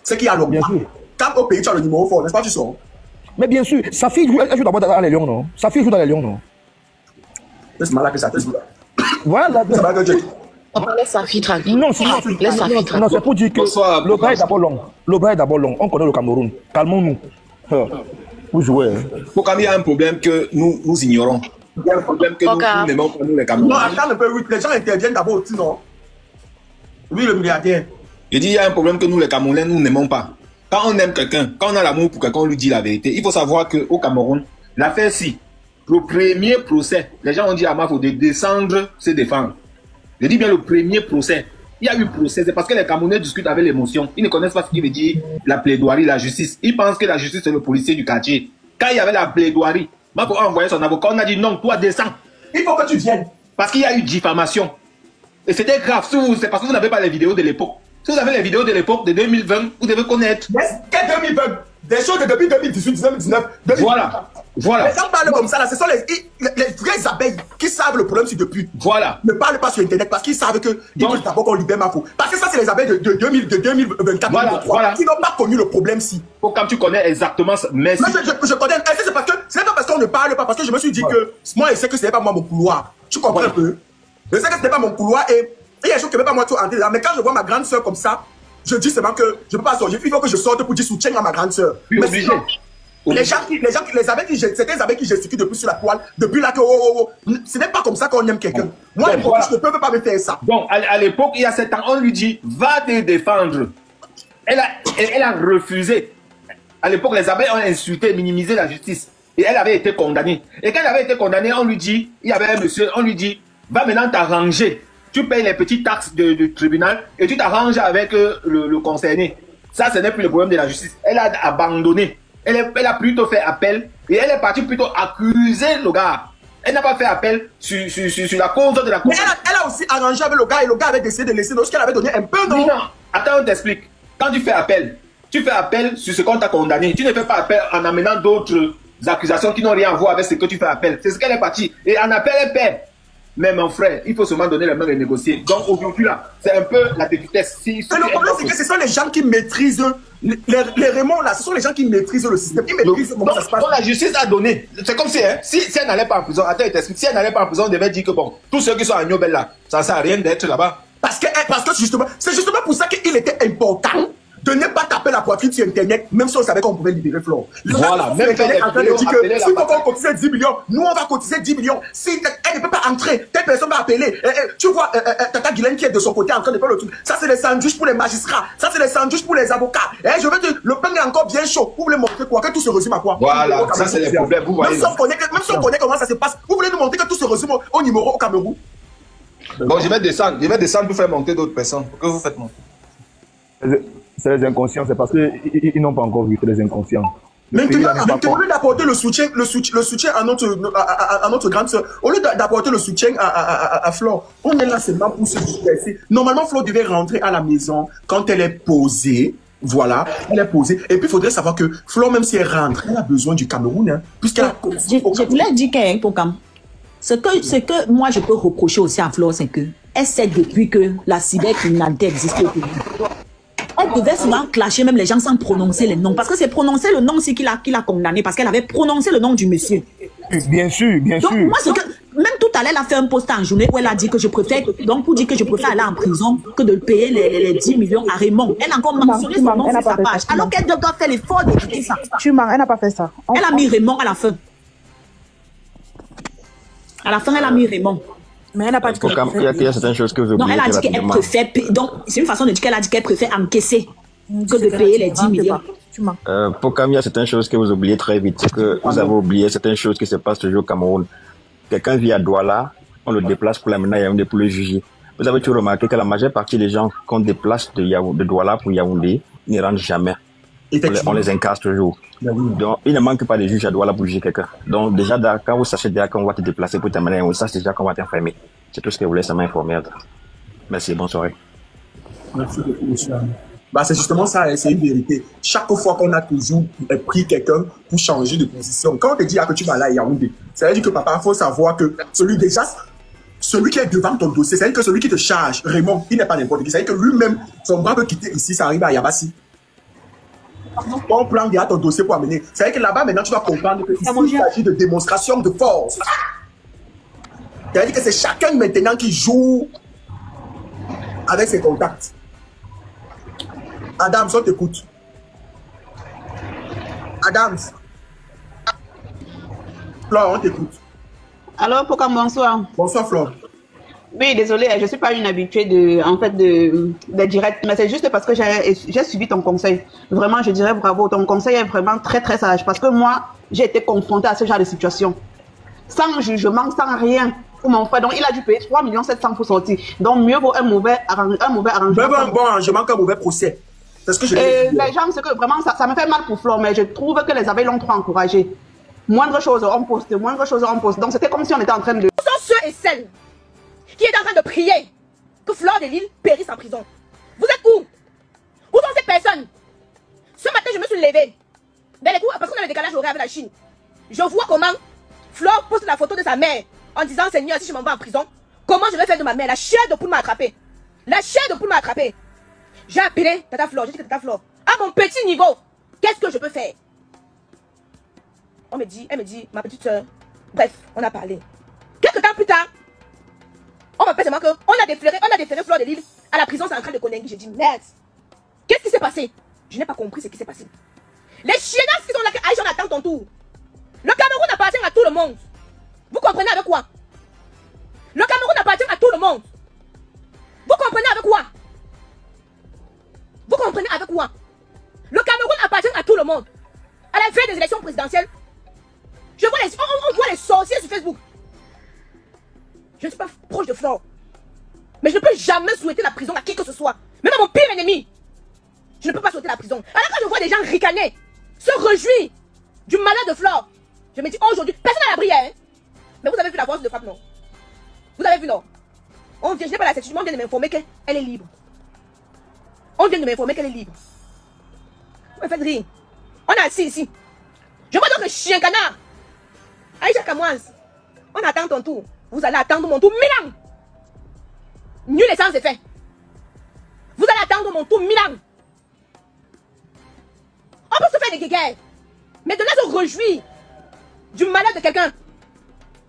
c'est qu'il y a l'homme. Quand au pays, tu as le numéro fort, n'est-ce pas, tu sors? Mais bien sûr, sa fille elle joue d'abord dans les Lions, non? Sa fille joue dans les Lions, non? C'est malade que ça te joue là. Voilà. On laisse sa fille tranquille. Non, c'est pour dire que le bras est d'abord long. Le bras est d'abord long. On connaît le Cameroun. Calmons-nous. Vous jouez. Pourquoi il y a un problème que nous ignorons? Il y a un problème que nous n'aimons pas, nous les Camerounais. Non, attends un peu, oui. Les gens interviennent d'abord aussi, non? Oui, le milliardaire. Je dis, il y a un problème que nous les Camerounais, nous n'aimons pas. Quand on aime quelqu'un, quand on a l'amour pour quelqu'un, on lui dit la vérité. Il faut savoir qu'au Cameroun, l'affaire-ci, le premier procès, les gens ont dit à moi, il faut descendre, se défendre. Je dis bien le premier procès. Il y a eu procès, c'est parce que les Camerounais discutent avec l'émotion. Ils ne connaissent pas ce qui veut dire la plaidoirie, la justice. Ils pensent que la justice, c'est le policier du quartier. Quand il y avait la plaidoirie, Mako a envoyé son avocat, on a dit non, toi descends. Il faut que tu viennes. Parce qu'il y a eu diffamation. Et c'était grave, c'est parce que vous n'avez pas les vidéos de l'époque. Si vous avez les vidéos de l'époque de 2020, vous devez connaître. Qu'est-ce 2020? Des choses de depuis 2018, 2019, 2019. Voilà. Les gens parlent comme ça, là. Ce sont les vraies abeilles qui savent le problème sur depuis. Voilà. Ne parlent pas sur Internet parce qu'ils savent que ils veulent d'abord qu'on libère Mako. Parce que ça, c'est les abeilles de 2024 voilà. qui n'ont pas connu le problème si. Quand tu connais exactement ça, mais je connais. C'est parce que ce n'est pas parce qu'on ne parle pas, parce que je me suis dit que moi, je sais que ce n'est pas moi mon couloir. Tu comprends un peu? Je sais que ce n'est pas mon couloir et il y a des choses que même pas moi tout entrer là. Mais quand je vois ma grande soeur comme ça, je dis seulement que je ne peux pas sortir. Il faut que je sorte pour dire soutien à ma grande soeur. Mais sinon, les abeilles certains abeilles qui gesticulent depuis sur la toile, depuis là que ce n'est pas comme ça qu'on aime quelqu'un. Moi, je ne peux pas me faire ça. Donc, à l'époque, il y a 7 ans, on lui dit, va te défendre. Elle a refusé. À l'époque, les abeilles ont insulté, minimisé la justice. Et elle avait été condamnée. Et quand elle avait été condamnée, on lui dit, il y avait un monsieur, on lui dit, va maintenant t'arranger. Tu payes les petites taxes du tribunal et tu t'arranges avec le concerné. Ça, ce n'est plus le problème de la justice. Elle a abandonné. Elle a plutôt fait appel et elle est partie plutôt accuser le gars. Elle n'a pas fait appel sur la cause de la cause. Mais elle a aussi arrangé avec le gars et le gars avait décidé de laisser ce qu'elle avait donné un peu, non? Non, attends, on t'explique. Quand tu fais appel sur ce qu'on t'a condamné. Tu ne fais pas appel en amenant d'autres accusations qui n'ont rien à voir avec ce que tu fais appel. C'est ce qu'elle est partie. Et en appel, elle perd. Mais mon frère, il faut seulement donner la main et négocier. Donc aujourd'hui là, c'est un peu la vitesse. Mais le problème c'est que ce sont les gens qui maîtrisent, les Raymond là, ce sont les gens qui maîtrisent le système, qui maîtrisent comment ça se passe. Donc la justice a donné, c'est comme si, si elle n'allait pas en prison, attends, si elle n'allait pas en prison, on devait dire que bon, tous ceux qui sont à Nobel là, ça ne sert à rien d'être là-bas. Parce que justement, c'est justement pour ça qu'il était important de ne pas taper la poitrine sur Internet, même si on savait qu'on pouvait libérer Flore. Voilà, même Internet en train de dire que si on va cotiser 10 millions, nous on va cotiser 10 millions. Si elle ne peut pas entrer, telle personne va appeler. Tu vois, Tata Guylaine qui est de son côté en train de faire le truc. Ça, c'est les sandwichs pour les magistrats. Ça, c'est les sandwichs pour les avocats. Je vais te le pain est encore bien chaud. Vous voulez montrer quoi? Que tout se résume à quoi? Voilà, ça, c'est les problèmes. Vous voyez. Même si on connaît comment ça se passe, vous voulez nous montrer que tout se résume au numéro au Cameroun? Bon, je vais descendre pour faire monter d'autres personnes. Pour que vous faites monter. C'est les inconscients, c'est parce qu'ils n'ont pas encore vu, c'est les inconscients. Maintenant, au lieu d'apporter le soutien à notre grande sœur, au lieu d'apporter le soutien à Flore, on est là seulement pour se disperser. Normalement, Flore devait rentrer à la maison quand elle est posée. Voilà, elle est posée. Et puis, il faudrait savoir que Flore, même si elle rentre, elle a besoin du Cameroun. Hein, puisqu'elle a... Je voulais dire qu'un pour Cam. Ce que moi, je peux reprocher aussi à Flore, c'est que elle sait depuis que la cybercriminalité existe au pays. Elle devait souvent clasher même les gens sans prononcer les noms. Parce que c'est prononcer le nom aussi qu'il a condamné. Parce qu'elle avait prononcé le nom du monsieur. Bien sûr, bien sûr. Donc, moi, même tout à l'heure, elle a fait un post en journée où elle a dit que je préfère, donc pour dire que je préfère aller en prison que de payer les 10 millions à Raymond. Elle a encore mentionné son nom sur sa page. Alors qu'elle doit faire l'effort d'écrire ça. Tu mens, elle n'a pas fait ça. Elle a mis Raymond à la fin. À la fin, elle a mis Raymond. Mais elle n'a pas dit qu'il y a certaines choses que vous oubliez. Non, elle a dit qu'elle préfère... Donc, c'est une façon de dire qu'elle a dit qu'elle préfère encaisser que de payer les 10 millions. Pour Cam, il y a certaines choses que vous oubliez très vite. C'est que vous avez oublié certaines choses qui se passent toujours au Cameroun. Quelqu'un vit à Douala, on le déplace pour l'amener à Yaoundé pour le juger. Vous avez toujours remarqué que la majeure partie des gens qu'on déplace de Douala pour Yaoundé n'y rentrent jamais. On les incasse toujours. Donc, il ne manque pas de juges à Douala pour juger quelqu'un. Donc, déjà, quand vous sachez déjà qu'on va te déplacer pour t'amener, on sait déjà qu'on va t'enfermer. C'est tout ce que vous voulez, ça m'a informé. Merci, bonne soirée. Merci beaucoup, monsieur. Bah, c'est justement ça, c'est une vérité. Chaque fois qu'on a toujours pris quelqu'un pour changer de position, quand on te dit que tu vas là à Yaoundé, ça veut dire que papa, il faut savoir que celui qui est devant ton dossier, c'est-à-dire que celui qui te charge, Raymond, il n'est pas n'importe qui. C'est-à-dire que lui-même, son bras peut quitter ici, ça arrive à Yabassi. On prend déjà ton dossier pour amener. C'est vrai que là-bas, maintenant, tu vas comprendre qu'il s'agit de démonstration de force. C'est-à-dire que c'est chacun maintenant qui joue avec ses contacts. Adams, on t'écoute. Adams. Flore, on t'écoute. Alors, pourquoi bonsoir? Bonsoir, Flore. Oui, désolée, je ne suis pas une habituée de direct, mais c'est juste parce que j'ai suivi ton conseil. Vraiment, je dirais bravo. Ton conseil est vraiment très, très sage parce que moi, j'ai été confrontée à ce genre de situation. Sans jugement, sans rien. Pour mon frère, donc il a dû payer 3 700 000 pour sortir. Donc, mieux vaut un mauvais arrangement. Même un bon arrangement qu'un mauvais procès. C'est ce que je dis. Les gens, c'est que vraiment, ça me fait mal pour Flore, mais je trouve que les abeilles l'ont trop encouragé. Moindre chose, on poste. Moindre chose, on poste. Donc, c'était comme si on était en train de... Où sont ceux et celles qui est en train de prier que Flore de Lille périsse en prison? Vous êtes où? Où sont ces personnes? Ce matin, je me suis levée. Dans les coups, parce qu'on a le décalage horaire avec la Chine. Je vois comment Flore poste la photo de sa mère en disant, Seigneur, si je m'en vais en prison, comment je vais faire de ma mère? La chair de poule m'a attrapé. La chair de poule m'a attrapé. J'ai appelé Tata Flore. J'ai dit que Tata Flore, à mon petit niveau, qu'est-ce que je peux faire? Elle me dit, ma petite soeur. Bref, on a parlé. Quelques temps plus tard, on m'appelle seulement que on a déféré Flore de Lille à la prison centrale de Konengi. J'ai dit, merde, qu'est-ce qui s'est passé? Je n'ai pas compris ce qui s'est passé. Les chiennasses qui sont là, que Aïcha, on attend ton tour. Le Cameroun appartient à tout le monde. Vous comprenez avec quoi? Le Cameroun appartient à tout le monde. Vous comprenez avec quoi? Vous comprenez avec quoi? Le Cameroun appartient à tout le monde. À la veille des élections présidentielles, on voit les sorciers sur Facebook. Je ne suis pas proche de Flore. Mais je ne peux jamais souhaiter la prison à qui que ce soit. Même à mon pire ennemi. Je ne peux pas souhaiter la prison. Alors quand je vois des gens ricaner, se réjouir du malheur de Flore, je me dis aujourd'hui, personne n'a la prière. Hein? Mais vous avez vu la force de frappe, non? Vous avez vu, non? Je n'ai pas la certitude, on vient de m'informer qu'elle est libre. On vient de m'informer qu'elle est libre. Vous me faites rire. On est assis ici. Je vois donc le chien canard. Aïcha Kamoise, on attend ton tour. Vous allez attendre mon tour 1000 ans. Nul et sans effet. Vous allez attendre mon tour 1000 ans. On peut se faire des guéguerres. Mais de là se réjouir du malheur de quelqu'un.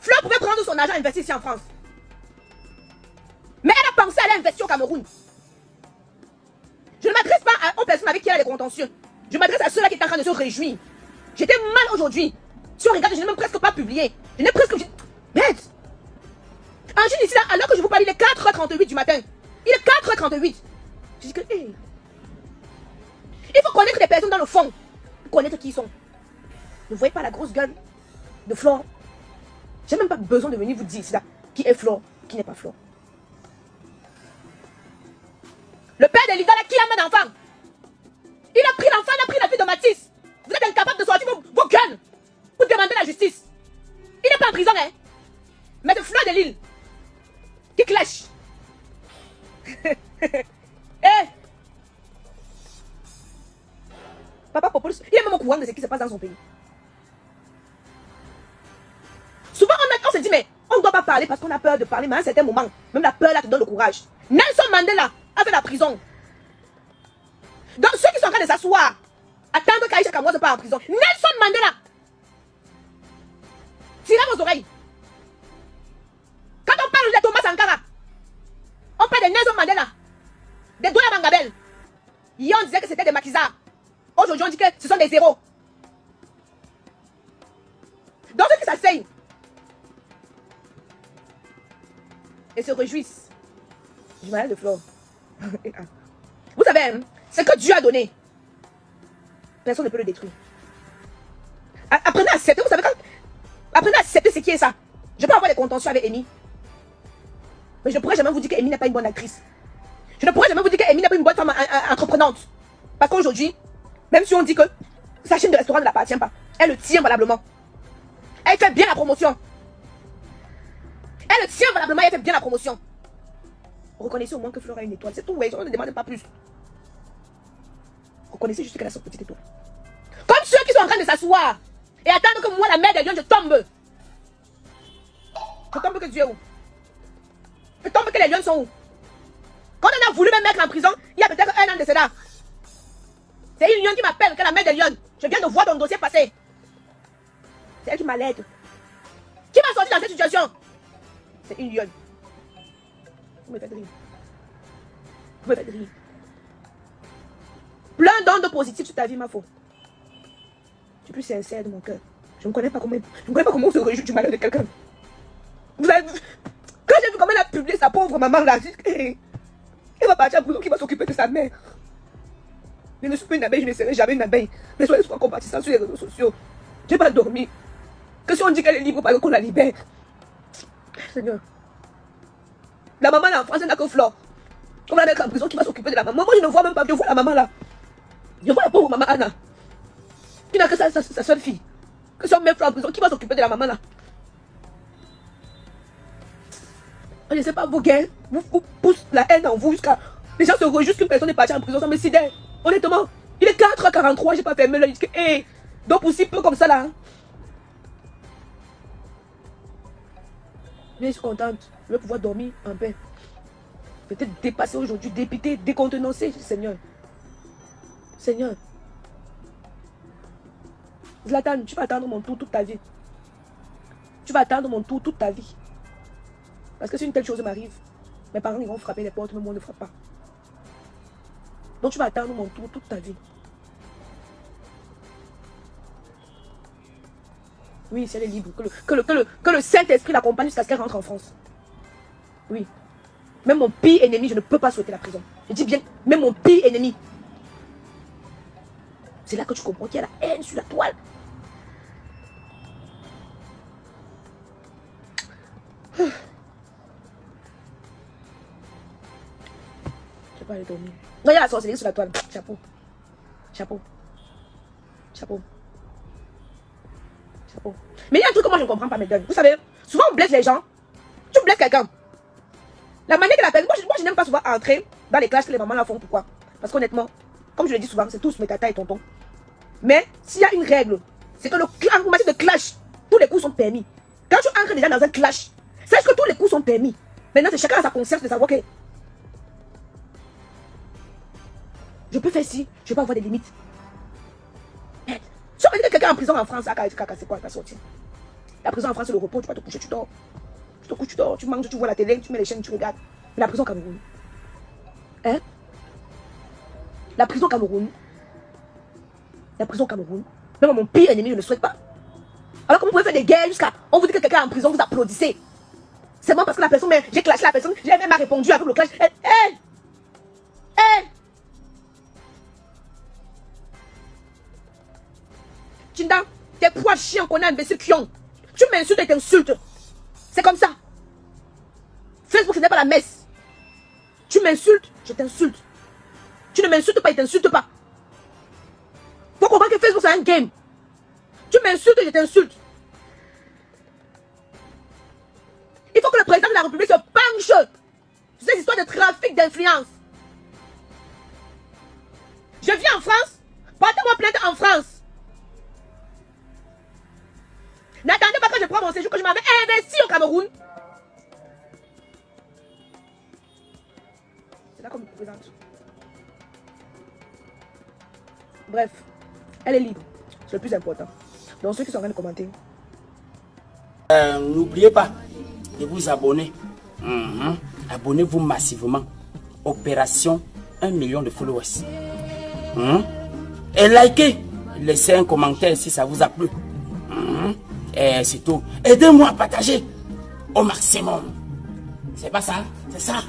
Flore pouvait prendre son argent et investir ici en France. Mais elle a pensé à aller investir au Cameroun. Je ne m'adresse pas aux personnes avec qui elle a des contentieux. Je m'adresse à ceux-là qui sont en train de se réjouir. J'étais mal aujourd'hui. Si on regarde, je n'ai même presque pas publié. Je n'ai presque... Merde. Un jeune ici, là, alors que je vous parle, il est 4h38 du matin. Il est 4h38. Je dis que... Hey. Il faut connaître les personnes dans le fond. Pour connaître qui ils sont. Ne voyez pas la grosse gueule de Flore. J'ai même pas besoin de venir vous dire ici, là, qui est Flore, qui n'est pas Flore. Le père de Lida, là, qui amène l'enfant? Il a pris l'enfant, il a pris la fille de Mathis. Vous êtes incapable de sortir vos gueules pour demander la justice. Il n'est pas en prison, hein. Mais de Flore de Lille qui clash. Eh, Papa Populus, il est même au courant de ce qui se passe dans son pays. Souvent, on se dit, mais on ne doit pas parler parce qu'on a peur de parler. Mais à un certain moment, même la peur là te donne le courage. Nelson Mandela a fait la prison. Donc, ceux qui sont en train de s'asseoir, attendre qu'Aïcha Kamoise part en prison. Nelson Mandela, tirez vos oreilles. Quand on parle de Thomas Sankara, on parle de Nelson Mandela, de Doya Mangabel. Hier, on disait que c'était des maquisards. Aujourd'hui, on dit que ce sont des zéros. Donc, ceux qui s'asseyent et se réjouissent du malheur de Flore. Vous savez, hein, ce que Dieu a donné, personne ne peut le détruire. Apprenez à accepter, vous savez, apprenez à accepter ce qui est ça. Je peux avoir des contentieux avec Amy. Mais je ne pourrais jamais vous dire qu'Amy n'est pas une bonne actrice. Je ne pourrais jamais vous dire qu'Amy n'est pas une bonne femme entreprenante. Parce qu'aujourd'hui, même si on dit que sa chaîne de restaurant ne l'appartient pas, elle le tient valablement. Elle fait bien la promotion. Elle le tient valablement, elle fait bien la promotion. Reconnaissez au moins que Flore a une étoile. C'est tout, ouais, on ne demande pas plus. Reconnaissez juste qu'elle a son petite étoile. Comme ceux qui sont en train de s'asseoir et attendre que moi, la mère des lions, je tombe. Je tombe que Dieu est où? Je tombe que les lions sont où? Quand on a voulu me mettre en prison, il y a peut-être 1 an de cela. C'est une lionne qui m'appelle, que la mère des lionnes. Je viens de voir ton dossier passer. C'est elle qui m'aide. Qui m'a sorti dans cette situation? C'est une lionne. Vous me faites rire. Vous me faites rire. Plein d'ondes positives sur ta vie, ma faux. Tu es plus sincère de mon cœur. Je ne connais pas comment on se réjouit du malheur de quelqu'un. Vous avez vu? Quand j'ai vu comment elle a publié sa pauvre maman là, elle va partir à prison, qui va s'occuper de sa mère. Je ne suis pas une abeille, je ne serai jamais une abeille. Mais soyez compatissants sur les réseaux sociaux. Je n'ai pas dormi. Que si on dit qu'elle est libre, parce qu'on la libère. Seigneur. La maman là en France, elle n'a que Flore. On va la mettre en prison, qui va s'occuper de la maman. Moi, je ne vois même pas, je vois la maman là. Je vois la pauvre maman Anna. Qui n'a que sa seule fille. Que si on met Flore en prison, qui va s'occuper de la maman là? Je ne sais pas, vos gains vous poussent la haine en vous jusqu'à... Les gens se réjouissent qu'une personne est partie en prison, ça me sidère. Honnêtement, il est 4h43, j'ai pas fermé l'œil. Hey, donc aussi peu comme ça là. Hein. Je suis contente, je vais pouvoir dormir en paix. Peut-être dépasser aujourd'hui, dépiter, décontenancer, Seigneur. Seigneur. Zlatan, tu vas attendre mon tour toute ta vie. Tu vas attendre mon tour toute ta vie. Parce que si une telle chose m'arrive, mes parents ils vont frapper les portes, mais moi on ne frappe pas. Donc tu vas attendre mon tour toute ta vie. Oui, si elle est libre, que le Saint-Esprit l'accompagne jusqu'à ce qu'elle rentre en France. Oui. Même mon pire ennemi, je ne peux pas souhaiter la prison. Je dis bien, même mon pire ennemi. C'est là que tu comprends qu'il y a la haine sur la toile. Je ne vais pas aller dormir. Non, il y a la sorcellerie sur la toile. Chapeau. Chapeau. Chapeau. Chapeau. Mais il y a un truc que moi je ne comprends pas, mesdames. Vous savez, souvent on blesse les gens. Tu blesses quelqu'un. La manière que la personne... Moi je n'aime pas souvent entrer dans les clashs que les mamans la font. Pourquoi? Parce qu'honnêtement, comme je le dis souvent, c'est tous mes tatas et tontons. Mais s'il y a une règle, c'est que en matière de clash, tous les coups sont permis. Quand tu entres déjà dans un clash, sache que tous les coups sont permis. Maintenant, c'est chacun à sa conscience de savoir que je peux faire ci, je peux avoir des limites. Si on veut dire que quelqu'un en prison en France, c'est quoi, il va sortir. La prison en France, c'est le repos, tu vas te coucher, tu dors. Tu te couches, tu dors, tu manges, tu vois la télé, tu mets les chaînes, tu regardes. Mais la prison au Cameroun. Hein? La prison au Cameroun. La prison au Cameroun. Même mon pire ennemi, je ne le souhaite pas. Alors que vous pouvez faire des guerres jusqu'à... On vous dit que quelqu'un est en prison, vous applaudissez. C'est moi parce que la personne, j'ai clashé la personne, j'ai même répondu avec le clash. Hé! Tinda, tes poids chiens qu'on a imbéciles qui ont. Tu m'insultes et t'insultes. C'est comme ça. Facebook, ce n'est pas la messe. Tu m'insultes, je t'insulte. Tu ne m'insultes pas, il ne t'insulte pas. Faut comprendre que Facebook, c'est un game. Tu m'insultes et je t'insulte. Il faut que le président de la République se penche sur ces histoires de trafic d'influence. Je vis en France. Portez-moi plainte en France. N'attendez pas que je prenne mon séjour, que je m'avais investi au Cameroun. C'est là qu'on me présente. Bref, elle est libre. C'est le plus important. Donc ceux qui sont en train de commenter. N'oubliez pas de vous abonner. Abonnez-vous massivement. Opération 1 million de followers. Et likez. Laissez un commentaire si ça vous a plu. Et c'est tout. Aidez-moi à partager au maximum. C'est pas ça? C'est ça.